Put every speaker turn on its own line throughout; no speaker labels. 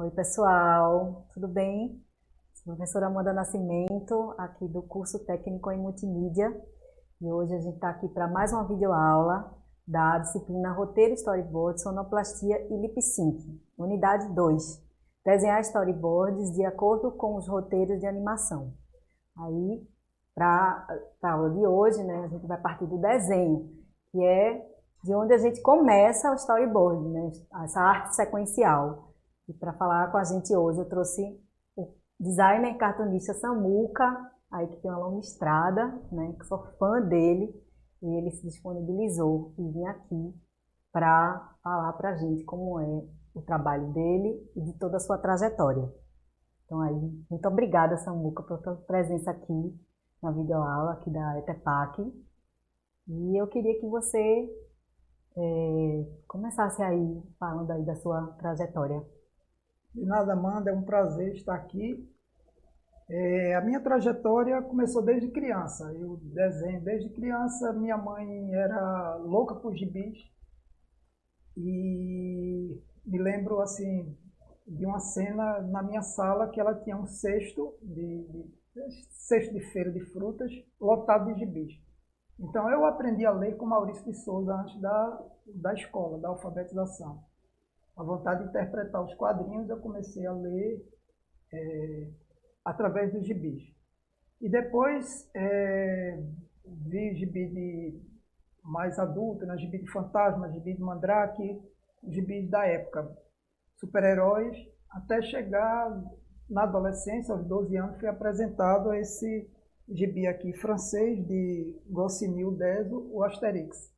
Oi, pessoal, tudo bem? Sou a professora Amanda Nascimento, aqui do curso técnico em multimídia, e hoje a gente está aqui para mais uma videoaula da disciplina Roteiro, Storyboard, Sonoplastia e Lip Sync, unidade 2, desenhar storyboards de acordo com os roteiros de animação. Aí, para a aula de hoje, né, a gente vai partir do desenho, que é de onde a gente começa o storyboard, né, essa arte sequencial. E para falar com a gente hoje, eu trouxe o designer e cartunista Samuca, aí que tem uma longa estrada, né, que sou fã dele, e ele se disponibilizou e vim aqui para falar para a gente como é o trabalho dele e de toda a sua trajetória. Então aí, muito obrigada, Samuca, pela sua presença aqui na videoaula aqui da ETEPAC. E eu queria que você começasse aí falando aí da sua trajetória.
De nada, Amanda, é um prazer estar aqui. A minha trajetória começou desde criança. Eu desenho desde criança. Minha mãe era louca por gibis e me lembro assim de uma cena na minha sala que ela tinha um cesto de feira de frutas lotado de gibis. Então eu aprendi a ler com Maurício de Souza antes da escola, da alfabetização. A vontade de interpretar os quadrinhos eu comecei a ler através dos gibis. E depois vi gibi de mais adulto, né? Gibi de fantasma, gibi de mandrake, gibis da época, super-heróis, até chegar na adolescência, aos 12 anos, fui apresentado a esse gibi aqui francês de Goscinny Uderzo, o Asterix.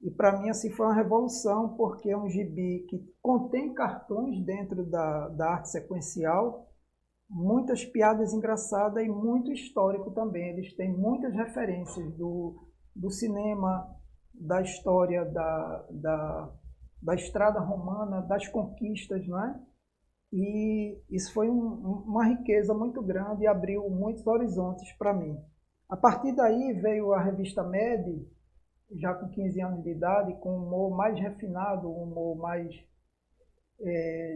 E para mim assim foi uma revolução, porque é um gibi que contém cartões dentro da arte sequencial, muitas piadas engraçadas e muito histórico também. Eles têm muitas referências do cinema, da história da estrada romana, das conquistas, não é? E isso foi uma riqueza muito grande e abriu muitos horizontes para mim. A partir daí veio a revista Mad, já com 15 anos de idade, com um humor mais refinado, um humor mais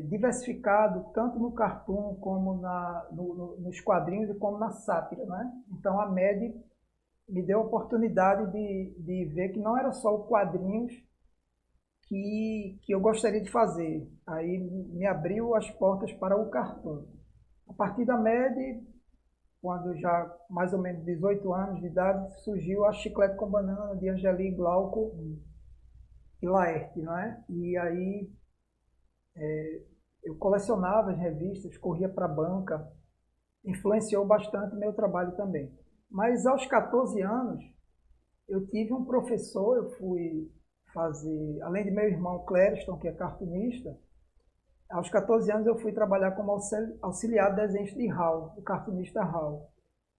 diversificado, tanto no cartoon como nos quadrinhos e como na sátira, né? Então a Mad me deu a oportunidade de ver que não era só o quadrinhos que eu gostaria de fazer. Aí me abriu as portas para o cartoon. A partir da Mad, quando já mais ou menos 18 anos de idade, surgiu a Chiclete com Banana de Angeli Glauco e Laerte, não é? E aí eu colecionava as revistas, corria para a banca, influenciou bastante meu trabalho também. Mas aos 14 anos, eu tive um professor, eu fui fazer, além de meu irmão Clériston, que é cartunista, aos 14 anos eu fui trabalhar como auxiliar de desenhos de Hal, o cartunista Hal.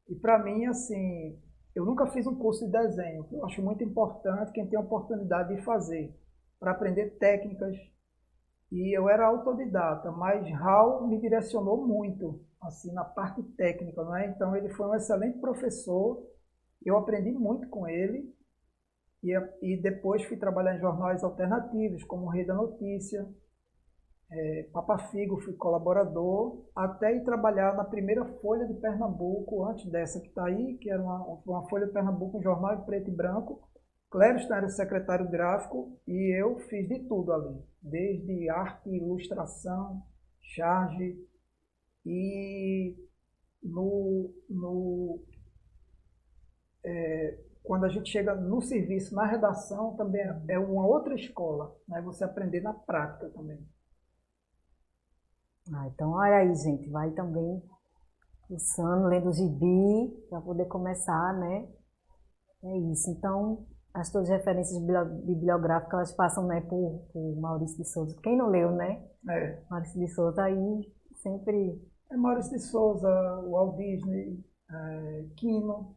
E para mim, assim, eu nunca fiz um curso de desenho. Eu acho muito importante quem tem a oportunidade de fazer, para aprender técnicas. E eu era autodidata, mas Hal me direcionou muito, assim, na parte técnica, não é? Então ele foi um excelente professor. Eu aprendi muito com ele e depois fui trabalhar em jornais alternativos, como o Rei da Notícia, Papa Figo, fui colaborador, até ir trabalhar na primeira Folha de Pernambuco, antes dessa que está aí, que era uma Folha de Pernambuco, um jornal em preto e branco. Clériston era o secretário gráfico e eu fiz de tudo ali, desde arte, ilustração, charge. E quando a gente chega no serviço, na redação, também é uma outra escola, né? Você aprender na prática também.
Então olha aí, gente, vai também fuçando, lendo o gibi, para poder começar, né? É isso. Então, as suas referências bibliográficas, elas passam, né, por Maurício de Souza. Quem não leu, né?
É,
Maurício de Souza aí sempre...
Maurício de Souza, Walt Disney, Kino,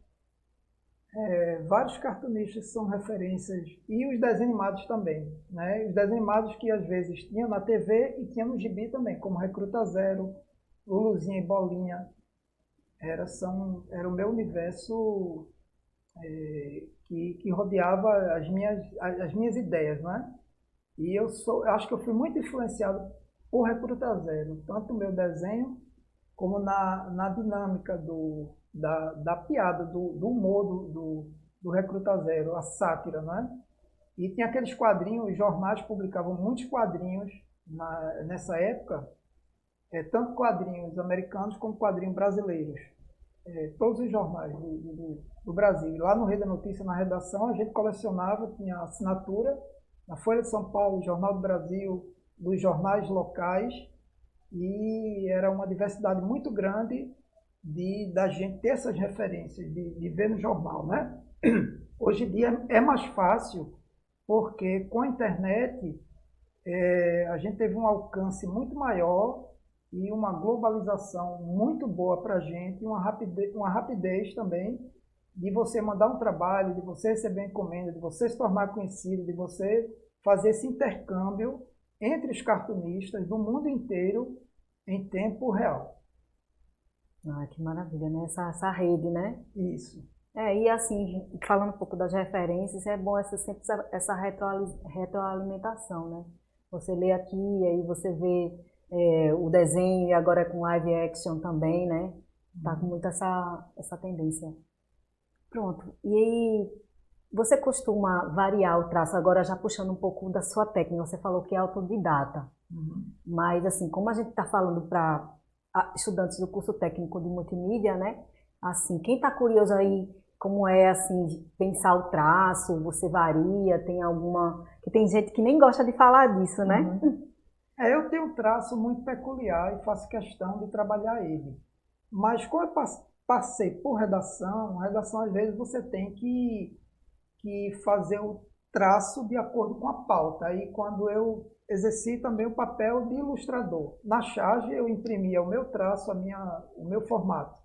vários cartunistas são referências, e os desenhos animados também, né? Os desenhos animados que às vezes tinham na TV e tinham no gibi também, como Recruta Zero, Luluzinha e Bolinha, era o meu universo que rodeava as minhas ideias, né? E eu acho que eu fui muito influenciado por Recruta Zero, tanto no meu desenho como na dinâmica da piada, do humor do Recruta Zero, a sátira, né? E tinha aqueles quadrinhos, os jornais publicavam muitos quadrinhos nessa época, tanto quadrinhos americanos como quadrinhos brasileiros. Todos os jornais do Brasil. E lá no Rei da Notícia, na redação, a gente colecionava, tinha assinatura na Folha de São Paulo, Jornal do Brasil, dos jornais locais, e era uma diversidade muito grande da gente ter essas referências, de ver no jornal, né? Hoje em dia é mais fácil, porque com a internet a gente teve um alcance muito maior e uma globalização muito boa para a gente, uma rapidez também de você mandar um trabalho, de você receber encomenda, de você se tornar conhecido, de você fazer esse intercâmbio entre os cartunistas do mundo inteiro em tempo real.
Ah, que maravilha, né? Essa rede, né?
Isso.
E assim, falando um pouco das referências, é bom sempre essa retroalimentação, né? Você lê aqui, aí você vê o desenho, e agora com live action também, né? Tá com muito essa tendência. Pronto. E aí, você costuma variar o traço, agora já puxando um pouco da sua técnica, você falou que é autodidata. Mas assim, como a gente está falando para estudantes do curso técnico de multimídia, né? Assim, quem está curioso aí, como é assim, de pensar o traço, você varia, tem alguma... que tem gente que nem gosta de falar disso, né?
Eu tenho um traço muito peculiar e faço questão de trabalhar ele. Mas como eu passei por redação às vezes você tem que fazer o traço de acordo com a pauta. Aí quando eu exerci também o papel de ilustrador. Na charge eu imprimia o meu traço, o meu formato.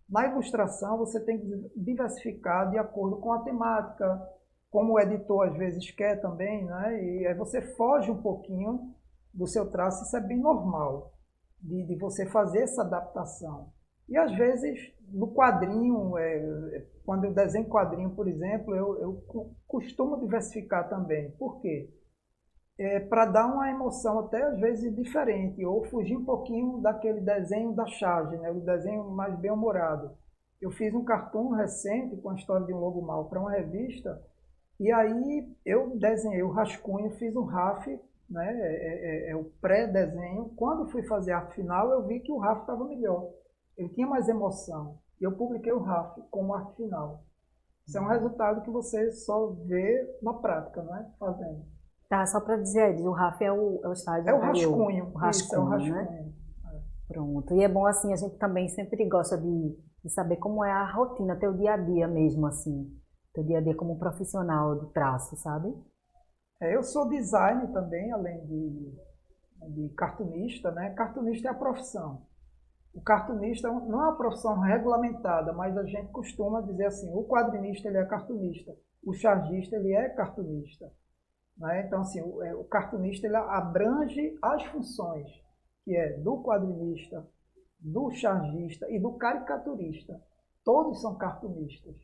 Na ilustração você tem que diversificar de acordo com a temática, como o editor às vezes quer também, né? E aí você foge um pouquinho do seu traço, isso é bem normal, de você fazer essa adaptação. E às vezes no quadrinho, quando eu desenho quadrinho, por exemplo, eu costumo diversificar também. Por quê? Para dar uma emoção até às vezes diferente, ou fugir um pouquinho daquele desenho da charge, né? O desenho mais bem-humorado. Eu fiz um cartoon recente com a história de um lobo mau para uma revista, e aí eu desenhei o rascunho, fiz um RAF, né? O pré-desenho. Quando fui fazer a arte final, eu vi que o RAF estava melhor. Ele tinha mais emoção. E eu publiquei o RAF como arte final. Isso é um resultado que você só vê na prática, né? Fazendo.
Tá, só para dizer, o RAF é o estágio
É o
anterior.
rascunho.
O rascunho,
isso, é o rascunho.
Né? Pronto. E é bom assim, a gente também sempre gosta de saber como é a rotina, teu dia a dia mesmo, assim. Teu dia a dia como profissional do traço, sabe?
Eu sou designer também, além de cartunista, né? Cartunista é a profissão. O cartunista não é uma profissão regulamentada, mas a gente costuma dizer assim, o quadrinista ele é cartunista, o chargista ele é cartunista. Né? Então, assim, o cartunista ele abrange as funções, que é do quadrinista, do chargista e do caricaturista. Todos são cartunistas.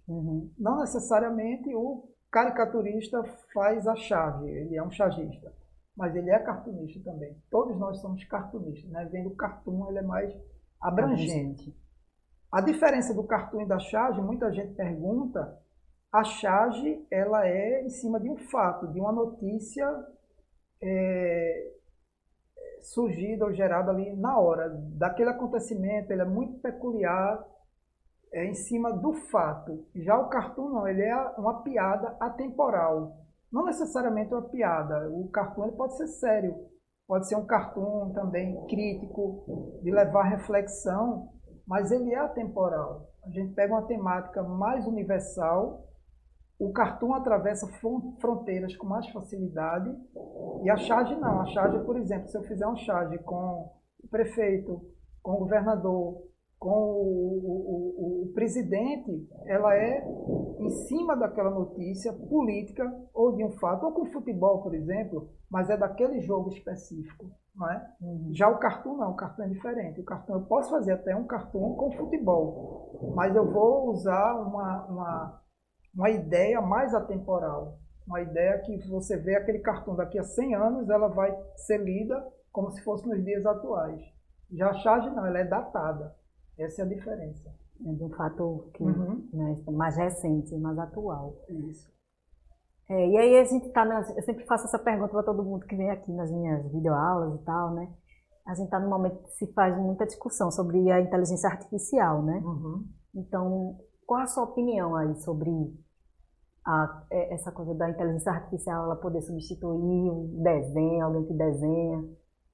Não necessariamente o caricaturista faz a charge, ele é um chargista, mas ele é cartunista também. Todos nós somos cartunistas, né? Vendo o cartoon, ele é mais abrangente. A diferença do cartoon e da charge, muita gente pergunta, a charge ela é em cima de um fato, de uma notícia surgida ou gerada ali na hora. Daquele acontecimento, ele é muito peculiar, em cima do fato. Já o cartoon não, ele é uma piada atemporal. Não necessariamente uma piada. O cartoon ele pode ser sério. Pode ser um cartoon também crítico, de levar reflexão, mas ele é atemporal. A gente pega uma temática mais universal, o cartoon atravessa fronteiras com mais facilidade, e a charge não. A charge, por exemplo, se eu fizer uma charge com o prefeito, com o governador, com o presidente, ela é em cima daquela notícia política ou de um fato, ou com futebol, por exemplo, mas é daquele jogo específico. Não é? Já o cartoon não, o cartoon é diferente. O cartoon, eu posso fazer até um cartoon com futebol, mas eu vou usar uma ideia mais atemporal. Uma ideia que você vê aquele cartoon daqui a 100 anos, ela vai ser lida como se fosse nos dias atuais. Já a charge não, ela é datada. Essa é a diferença.
É de um fato que,
Uhum.
né, mais recente, mais atual.
Isso.
E aí a gente tá, eu sempre faço essa pergunta para todo mundo que vem aqui nas minhas videoaulas e tal, né? A gente está num momento que se faz muita discussão sobre a inteligência artificial, né?
Uhum.
Então, qual a sua opinião aí sobre essa coisa da inteligência artificial, ela poder substituir um desenho, alguém que desenha?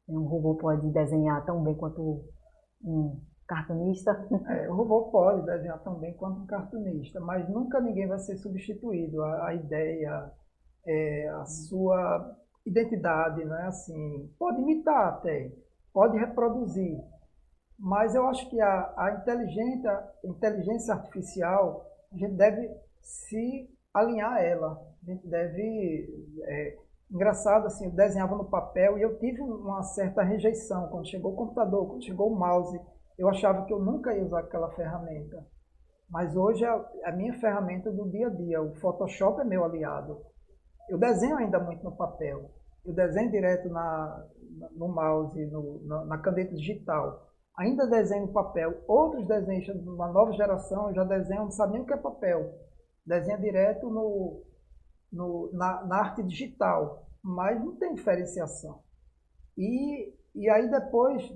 Um robô pode desenhar tão bem quanto um cartunista?
O robô pode desenhar tão bem quanto um cartunista, mas nunca ninguém vai ser substituído. A ideia, a sua identidade, né? Assim, pode imitar até, pode reproduzir, mas eu acho que a inteligência artificial, a gente deve se alinhar a ela. A gente deve... engraçado, assim, eu desenhava no papel e eu tive uma certa rejeição quando chegou o computador, quando chegou o mouse. Eu achava que eu nunca ia usar aquela ferramenta. Mas hoje é a minha ferramenta do dia a dia. O Photoshop é meu aliado. Eu desenho ainda muito no papel. Eu desenho direto no mouse, na caneta digital. Ainda desenho no papel. Outros desenhos de uma nova geração já desenham, não sabem nem o que é papel. Desenha direto na arte digital. Mas não tem diferenciação. E aí depois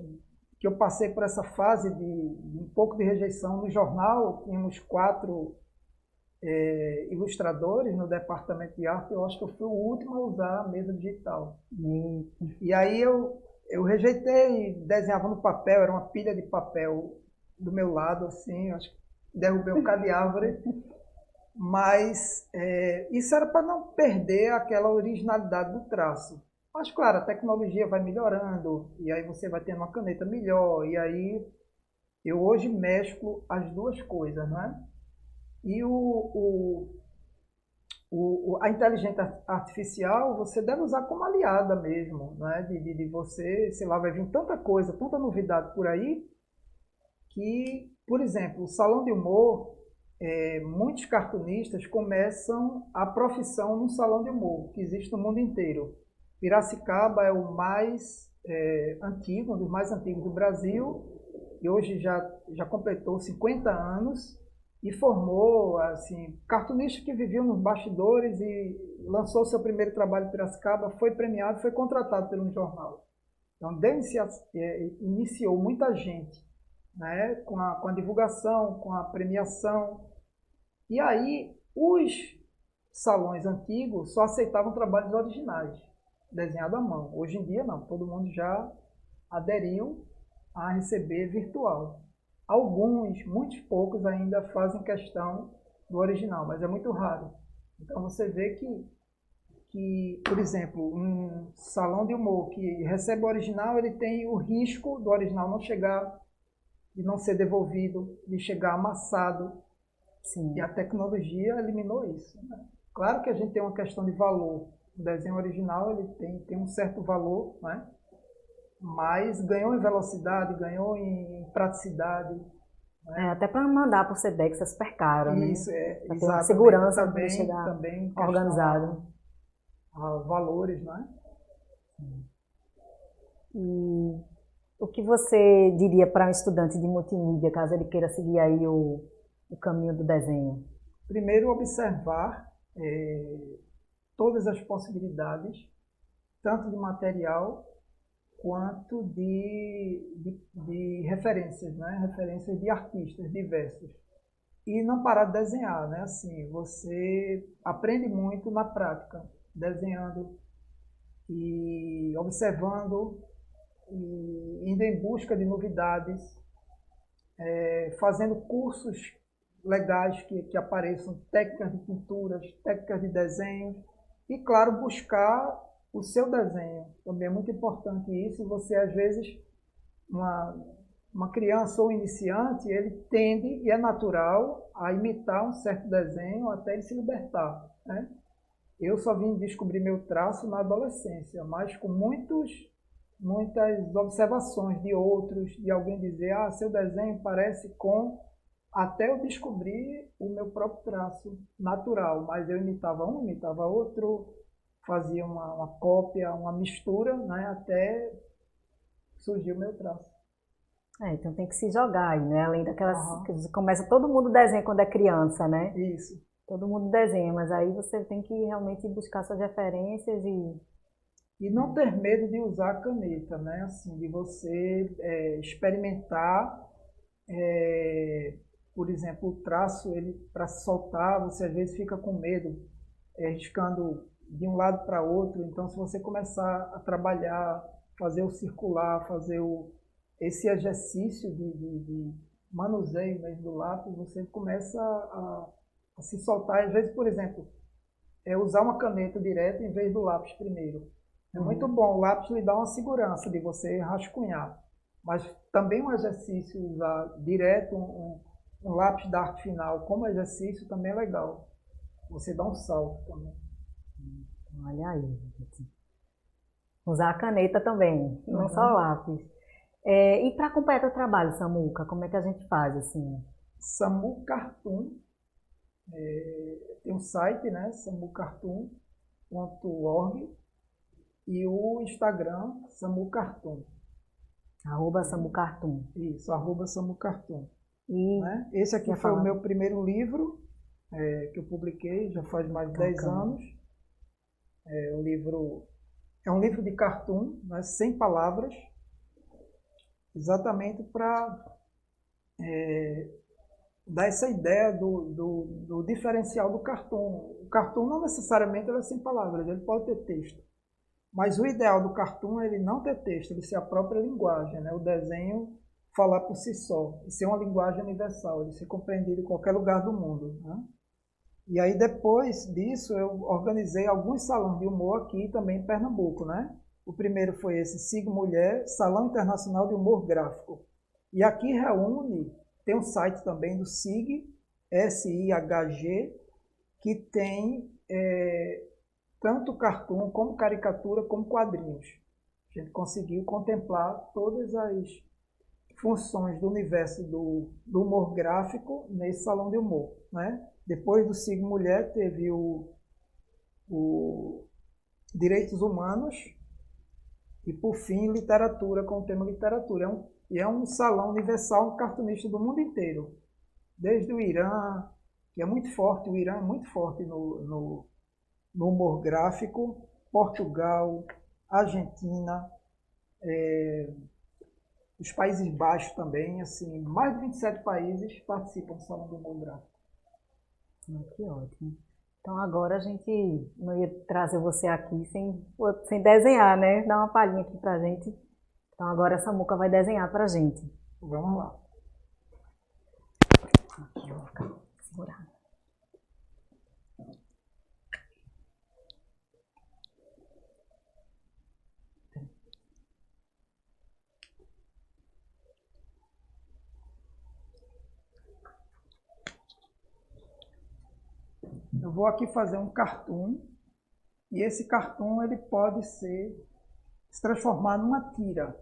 que eu passei por essa fase de um pouco de rejeição no jornal, tínhamos 4 ilustradores no departamento de arte, eu acho que eu fui o último a usar a mesa digital. E aí eu rejeitei, desenhava no papel, era uma pilha de papel do meu lado, assim, acho que derrubei um bocado de árvore, mas isso era para não perder aquela originalidade do traço. Mas, claro, a tecnologia vai melhorando, e aí você vai tendo uma caneta melhor, e aí eu hoje mesclo as duas coisas, né? E a inteligência artificial você deve usar como aliada mesmo, né? De você, sei lá, vai vir tanta coisa, tanta novidade por aí, que, por exemplo, o salão de humor, muitos cartunistas começam a profissão num salão de humor, que existe no mundo inteiro. Piracicaba é o mais antigo, um dos mais antigos do Brasil, e hoje já completou 50 anos, e formou assim, cartunistas que viviam nos bastidores e lançou seu primeiro trabalho em Piracicaba, foi premiado, foi contratado por um jornal. Então, iniciou muita gente, né, com a divulgação, com a premiação. E aí, os salões antigos só aceitavam trabalhos originais, desenhados à mão. Hoje em dia, não, todo mundo já aderiu a receber virtual. Alguns, muitos poucos ainda fazem questão do original, mas é muito raro. Então você vê que, por exemplo, um salão de humor que recebe o original, ele tem o risco do original não chegar, de não ser devolvido, de chegar amassado.
Sim.
E a tecnologia eliminou isso, né? Claro que a gente tem uma questão de valor. O desenho original ele tem um certo valor, né? Mas ganhou em velocidade, ganhou em praticidade. Né?
Até para mandar por Sedex é super caro, né?
Isso,
Pra ter uma
exatamente.
segurança de chegar
Também
organizado.
A valores, né?
E o que você diria para um estudante de multimídia, caso ele queira seguir aí o caminho do desenho?
Primeiro, observar todas as possibilidades, tanto de material quanto de referências, né? Referências de artistas diversos. E não parar de desenhar, né? Assim, você aprende muito na prática, desenhando e observando, e indo em busca de novidades, fazendo cursos legais que apareçam, técnicas de pinturas, técnicas de desenho, e claro, buscar o seu desenho. Também é muito importante isso. Você, às vezes, uma criança ou iniciante, ele tende, e é natural, a imitar um certo desenho até ele se libertar, né? Eu só vim descobrir meu traço na adolescência, mas com muitas observações de outros, de alguém dizer, seu desenho parece com... Até eu descobrir o meu próprio traço natural, mas eu imitava um, imitava outro, fazia uma cópia, uma mistura, né, até surgiu o meu traço.
Então tem que se jogar aí, né? Além daquelas
Aham.
que começa, todo mundo desenha quando é criança, né?
Isso.
Todo mundo desenha, mas aí você tem que realmente buscar suas referências e
E não ter medo de usar a caneta, né? Assim, de você experimentar, por exemplo, o traço, ele para soltar, você às vezes fica com medo, riscando de um lado para outro. Então, se você começar a trabalhar, fazer o circular, esse exercício de manuseio mesmo do lápis, você começa a se soltar. Às vezes, por exemplo, usar uma caneta direta em vez do lápis primeiro. É muito bom, o lápis lhe dá uma segurança de você rascunhar, mas também um exercício, usar direto um lápis da arte final como exercício também é legal. Você dá um salto também.
olha aí, gente. Usar a caneta também, não só o lápis. E para acompanhar teu trabalho, Samuca, como é que a gente faz assim?
Samu Cartoon, tem um site, né, samucartoon.org e o Instagram, Samu Cartoon.
@samucartoon.
Isso, @samucartoon.
E
Né? Esse aqui
quer
foi o
falar?
meu primeiro livro que eu publiquei, já faz mais de 10
Bacana.
anos. O livro é um livro de cartoon, né, sem palavras, exatamente para dar essa ideia do diferencial do cartoon. O cartoon não necessariamente ele é sem palavras, ele pode ter texto. Mas o ideal do cartoon é ele não ter texto, ele ser a própria linguagem, né? O desenho falar por si só, e ser uma linguagem universal, ele ser compreendido em qualquer lugar do mundo. Né? E aí depois disso eu organizei alguns salões de humor aqui também em Pernambuco, né? O primeiro foi esse SIG Mulher, Salão Internacional de Humor Gráfico. E aqui reúne, tem um site também do SIG, SIHG, que tem tanto cartoon, como caricatura, como quadrinhos. A gente conseguiu contemplar todas as funções do universo do humor gráfico nesse salão de humor. Né? Depois do SIG Mulher, teve o Direitos Humanos e, por fim, Literatura, com o tema Literatura. É um salão universal de cartunistas do mundo inteiro. Desde o Irã, que é muito forte, o Irã é muito forte no humor gráfico, Portugal, Argentina, os Países Baixos também, assim, mais de 27 países participam do Salão do Humor Gráfico.
Que ótimo. Então agora a gente não ia trazer você aqui sem desenhar, né? Dá uma palhinha aqui pra gente. Então agora a Samuca vai desenhar pra gente.
Vamos lá.
Aqui, eu vou ficar segurando.
Eu vou aqui fazer um cartoon, e esse cartoon ele pode se transformar numa tira.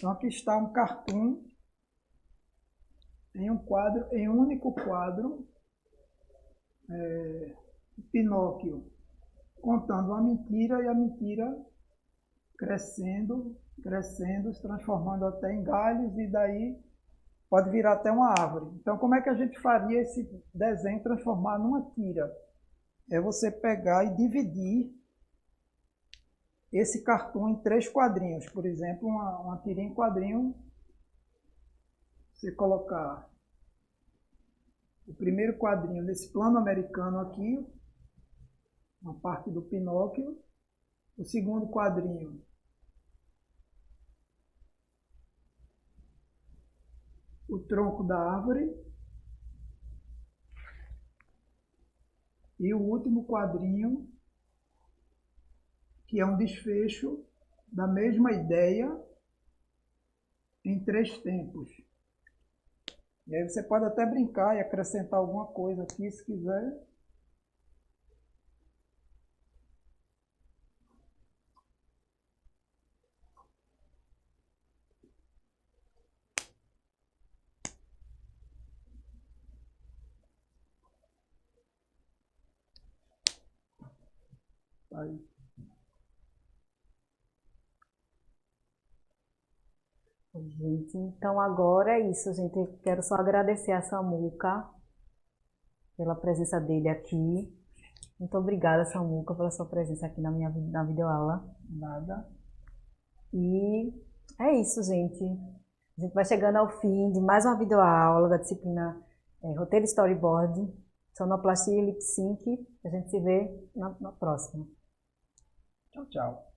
Então aqui está um cartoon em um único quadro, Pinóquio contando uma mentira e a mentira crescendo, crescendo, se transformando até em galhos e daí pode virar até uma árvore. Então como é que a gente faria esse desenho transformar numa tira? É você pegar e dividir esse cartoon em 3 quadrinhos. Por exemplo, uma tirinha em quadrinho, você colocar o primeiro quadrinho nesse plano americano aqui, uma parte do Pinóquio, o segundo quadrinho o tronco da árvore e o último quadrinho, que é um desfecho da mesma ideia em 3 tempos. E aí você pode até brincar e acrescentar alguma coisa aqui, se quiser. Aí.
Gente, então agora é isso, gente. Eu quero só agradecer a Samuca pela presença dele aqui. Muito obrigada, Samuca, pela sua presença aqui na videoaula.
Nada.
E é isso, gente. A gente vai chegando ao fim de mais uma videoaula da disciplina Roteiro e Storyboard, Sonoplastia e Lip Sync. A gente se vê na próxima.
Tchau, tchau.